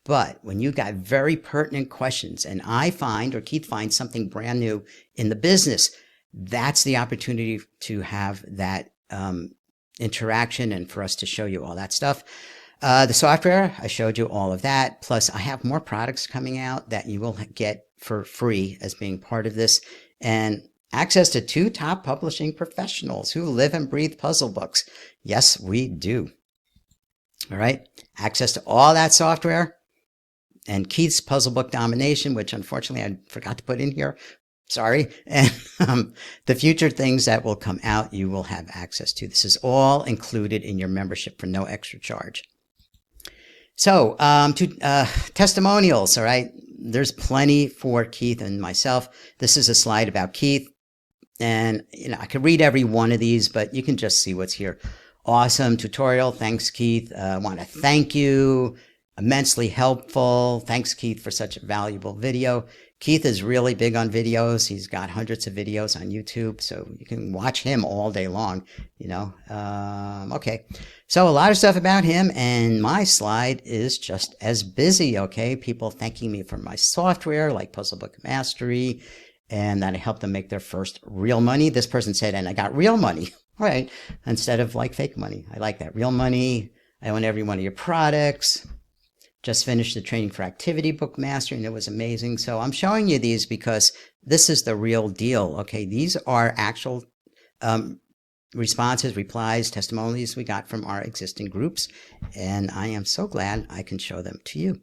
but when you got very pertinent questions and I find or Keith finds something brand new in the business, that's the opportunity to have that interaction and for us to show you all that stuff. The software, I showed you all of that. Plus, I have more products coming out that you will get for free as being part of this. And access to 2 top publishing professionals who live and breathe puzzle books. Yes, we do. All right. Access to all that software and Keith's Puzzle Book Domination, which unfortunately I forgot to put in here. Sorry. And the future things that will come out, you will have access to. This is all included in your membership for no extra charge. So, testimonials, all right? There's plenty for Keith and myself. This is a slide about Keith. And, you know, I could read every one of these, but you can just see what's here. Awesome tutorial. Thanks, Keith. I want to thank you. Immensely helpful. Thanks, Keith, for such a valuable video. Keith is really big on videos. He's got hundreds of videos on YouTube, so you can watch him all day long, you know. Okay, so a lot of stuff about him, and my slide is just as busy, okay? People thanking me for my software, like Puzzle Book Mastery, and that I helped them make their first real money. This person said, and I got real money, right? Instead of like fake money. I like that. Real money. I own every one of your products. Just finished the training for Activity Book Mastery, and it was amazing. So I'm showing you these because this is the real deal. Okay, these are actual responses, replies, testimonies we got from our existing groups, and I am so glad I can show them to you.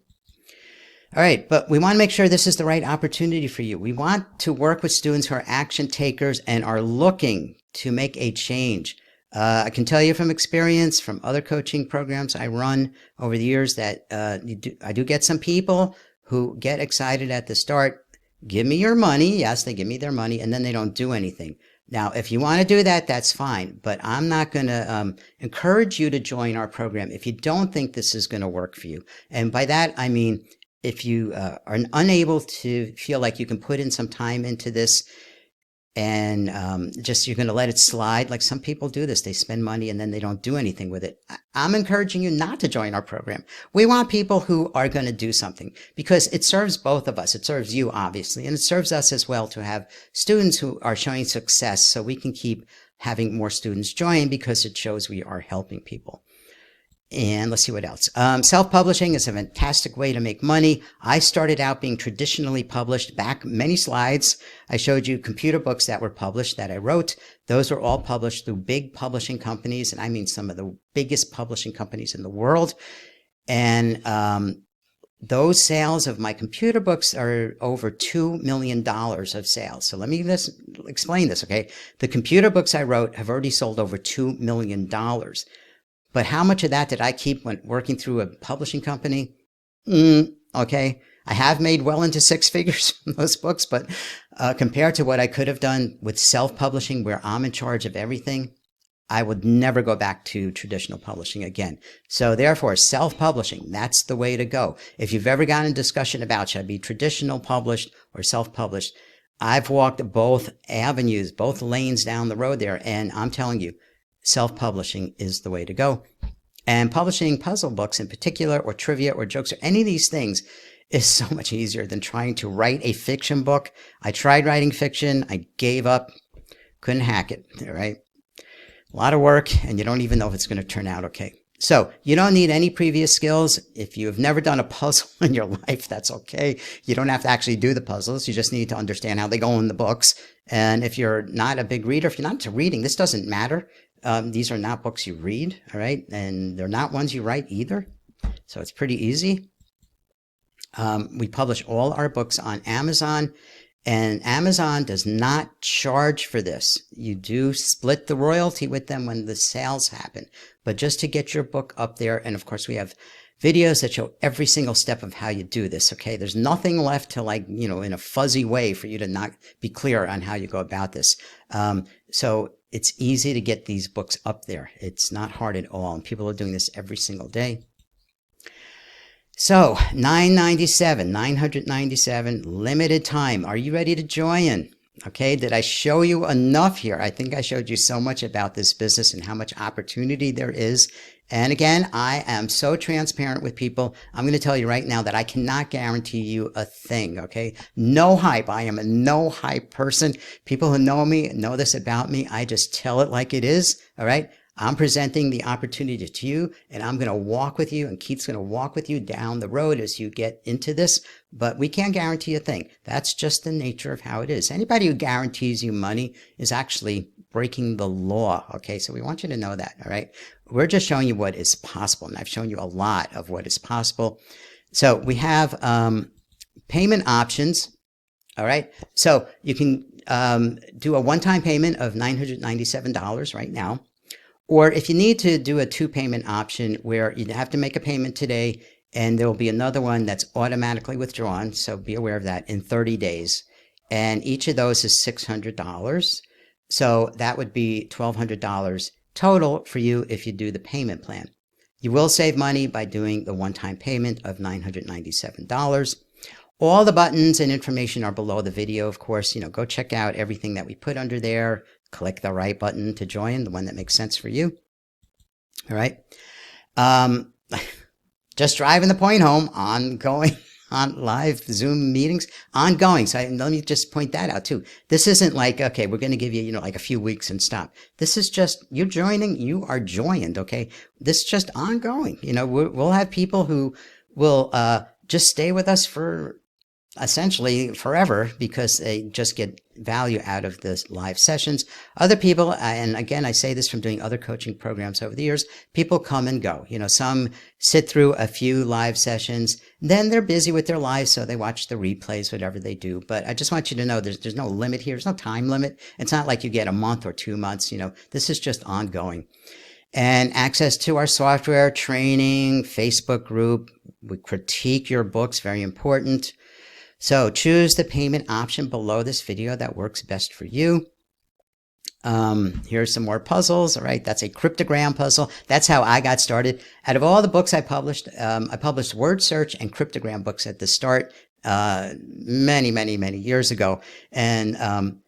All right, but we want to make sure this is the right opportunity for you. We want to work with students who are action takers and are looking to make a change. I can tell you from experience, from other coaching programs I run over the years, that I do get some people who get excited at the start, give me your money. Yes, they give me their money, and then they don't do anything. Now, if you want to do that, that's fine, but I'm not going to encourage you to join our program if you don't think this is going to work for you. And by that, I mean, if you are unable to feel like you can put in some time into this and just you're going to let it slide, like some people do this, they spend money and then they don't do anything with it. I'm encouraging you not to join our program. We want people who are going to do something because it serves both of us. It serves you, obviously, and it serves us as well to have students who are showing success so we can keep having more students join because it shows we are helping people. And let's see what else. Self-publishing is a fantastic way to make money. I started out being traditionally published back many slides. I showed you computer books that were published that I wrote. Those were all published through big publishing companies. And I mean some of the biggest publishing companies in the world. And those sales of my computer books are over $2 million of sales. So let me just explain this, okay? The computer books I wrote have already sold over $2 million. But how much of that did I keep when working through a publishing company? Okay. I have made well into six figures from those books, but compared to what I could have done with self-publishing where I'm in charge of everything, I would never go back to traditional publishing again. So therefore, self-publishing, that's the way to go. If you've ever gotten a discussion about should I be traditional published or self-published, I've walked both avenues, both lanes down the road there, and I'm telling you, self-publishing is the way to go. And publishing puzzle books in particular, or trivia or jokes or any of these things is so much easier than trying to write a fiction book. I tried writing fiction. I gave up. Couldn't hack it. All right. A lot of work, and you don't even know if it's going to turn out okay. So you don't need any previous skills. If you've never done a puzzle in your life, that's okay. You don't have to actually do the puzzles. You just need to understand how they go in the books. And if you're not a big reader, if you're not into reading, this doesn't matter. These are not books you read, all right? And they're not ones you write either. So it's pretty easy. We publish all our books on Amazon, and Amazon does not charge for this. You do split the royalty with them when the sales happen, but just to get your book up there. And of course, we have videos that show every single step of how you do this. Okay. There's nothing left to in a fuzzy way for you to not be clear on how you go about this. So it's easy to get these books up there. It's not hard at all. And people are doing this every single day. So $997, limited time. Are you ready to join? Okay. Did I show you enough here? I think I showed you so much about this business and how much opportunity there is. And again, I am so transparent with people. I'm going to tell you right now that I cannot guarantee you a thing. Okay. No hype. I am a no hype person. People who know me know this about me. I just tell it like it is. All right. I'm presenting the opportunity to you, and I'm going to walk with you, and Keith's going to walk with you down the road as you get into this, but we can't guarantee a thing. That's just the nature of how it is. Anybody who guarantees you money is actually breaking the law. Okay. So we want you to know that. All right. We're just showing you what is possible, and I've shown you a lot of what is possible. So we have payment options. All right. So you can do a one-time payment of $997 right now. Or if you need to do a two-payment option where you have to make a payment today and there will be another one that's automatically withdrawn, so be aware of that, in 30 days. And each of those is $600. So that would be $1,200 total for you if you do the payment plan. You will save money by doing the one-time payment of $997. All the buttons and information are below the video, of course. Go check out everything that we put under there. Click the right button to join, the one that makes sense for you. All right. Just driving the point home, ongoing on live Zoom meetings, ongoing. So let me just point that out too. This isn't like, okay, we're going to give you, like a few weeks and stop. This is just, you're joining, you are joined. Okay. This is just ongoing. We'll have people who will just stay with us for essentially forever because they just get value out of the live sessions. Other people, and again, I say this from doing other coaching programs over the years, people come and go. Some sit through a few live sessions, then they're busy with their lives, so they watch the replays, whatever they do. But I just want you to know there's no limit here. There's no time limit. It's not like you get a month or 2 months. This is just ongoing. And access to our software, training, Facebook group. We critique your books, very important. So choose the payment option below this video that works best for you. Here's some more puzzles. All right. That's a cryptogram puzzle. That's how I got started. Out of all the books I published word search and cryptogram books at the start, many years ago. And,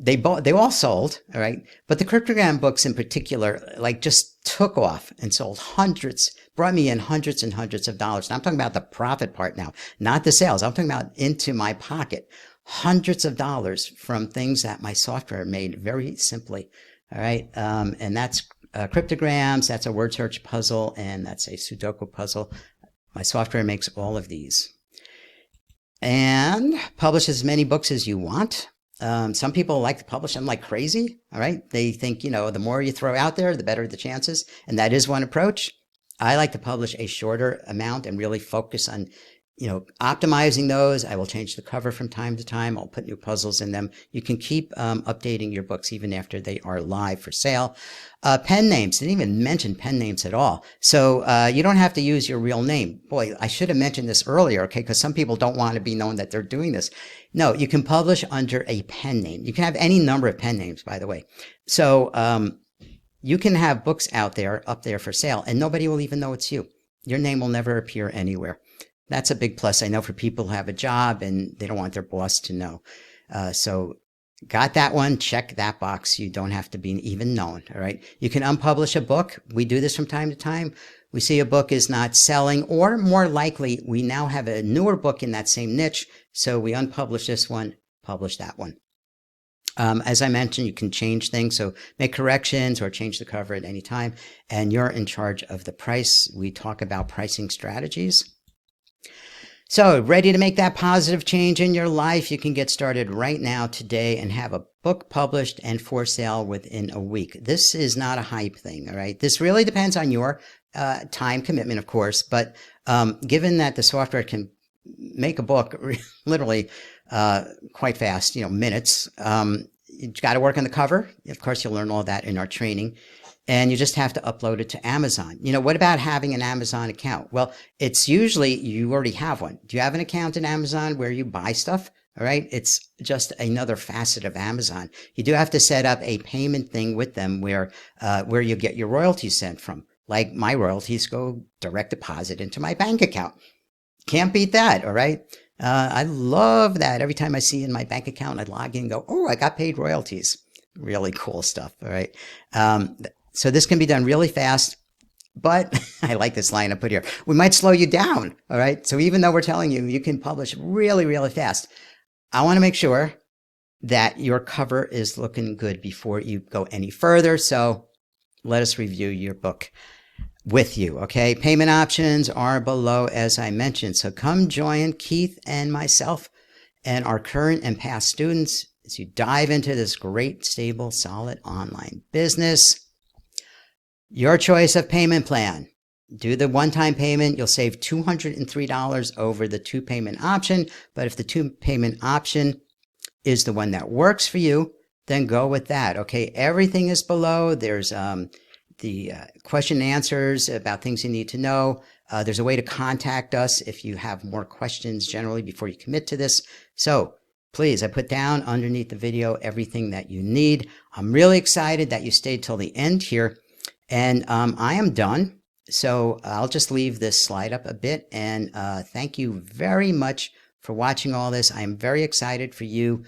they all sold. All right. But the cryptogram books in particular, like just took off and sold hundreds, brought me in hundreds and hundreds of dollars. And I'm talking about the profit part now, not the sales. I'm talking about into my pocket. Hundreds of dollars from things that my software made very simply. All right. And that's cryptograms. That's a word search puzzle. And that's a Sudoku puzzle. My software makes all of these. And publish as many books as you want. Some people like to publish them like crazy. All right. They think, the more you throw out there, the better the chances. And that is one approach. I like to publish a shorter amount and really focus on optimizing those. I will change the cover from time to time. I'll put new puzzles in them. You can keep updating your books even after they are live for sale. Pen names. Didn't even mention pen names at all. So you don't have to use your real name. Boy, I should have mentioned this earlier, okay? Because some people don't want to be known that they're doing this. No, you can publish under a pen name. You can have any number of pen names, by the way. So you can have books up there for sale, and nobody will even know it's you. Your name will never appear anywhere. That's a big plus. I know for people who have a job and they don't want their boss to know. So got that one. Check that box. You don't have to be even known. All right. You can unpublish a book. We do this from time to time. We see a book is not selling, or more likely, we now have a newer book in that same niche. So we unpublish this one, publish that one. As I mentioned, you can change things. So make corrections or change the cover at any time. And you're in charge of the price. We talk about pricing strategies. So ready to make that positive change in your life? You can get started right now today and have a book published and for sale within a week. This is not a hype thing. All right. This really depends on your time commitment, of course. But given that the software can make a book literally quite fast, minutes, you've got to work on the cover. Of course, you'll learn all that in our training. And you just have to upload it to Amazon. What about having an Amazon account? Well, it's usually you already have one. Do you have an account in Amazon where you buy stuff? All right. It's just another facet of Amazon. You do have to set up a payment thing with them where you get your royalties sent from. Like my royalties go direct deposit into my bank account. Can't beat that. All right. I love that. Every time I see in my bank account, I log in and go, oh, I got paid royalties. Really cool stuff. All right. So this can be done really fast, but I like this line I put here. We might slow you down. All right. So even though we're telling you, you can publish really, really fast. I want to make sure that your cover is looking good before you go any further. So let us review your book with you. Okay. Payment options are below, as I mentioned. So come join Keith and myself and our current and past students as you dive into this great, stable, solid online business. Your choice of payment plan. Do the one-time payment. You'll save $203 over the two-payment option. But if the two-payment option is the one that works for you, then go with that. Okay. Everything is below. There's the question and answers about things you need to know. There's a way to contact us if you have more questions generally before you commit to this. So please, I put down underneath the video everything that you need. I'm really excited that you stayed till the end here. And I am done. So I'll just leave this slide up a bit. And thank you very much for watching all this. I am very excited for you.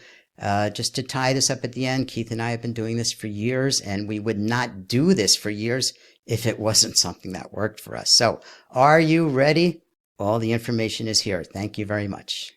Just to tie this up at the end, Keith and I have been doing this for years, and we would not do this for years if it wasn't something that worked for us. So are you ready? All the information is here. Thank you very much.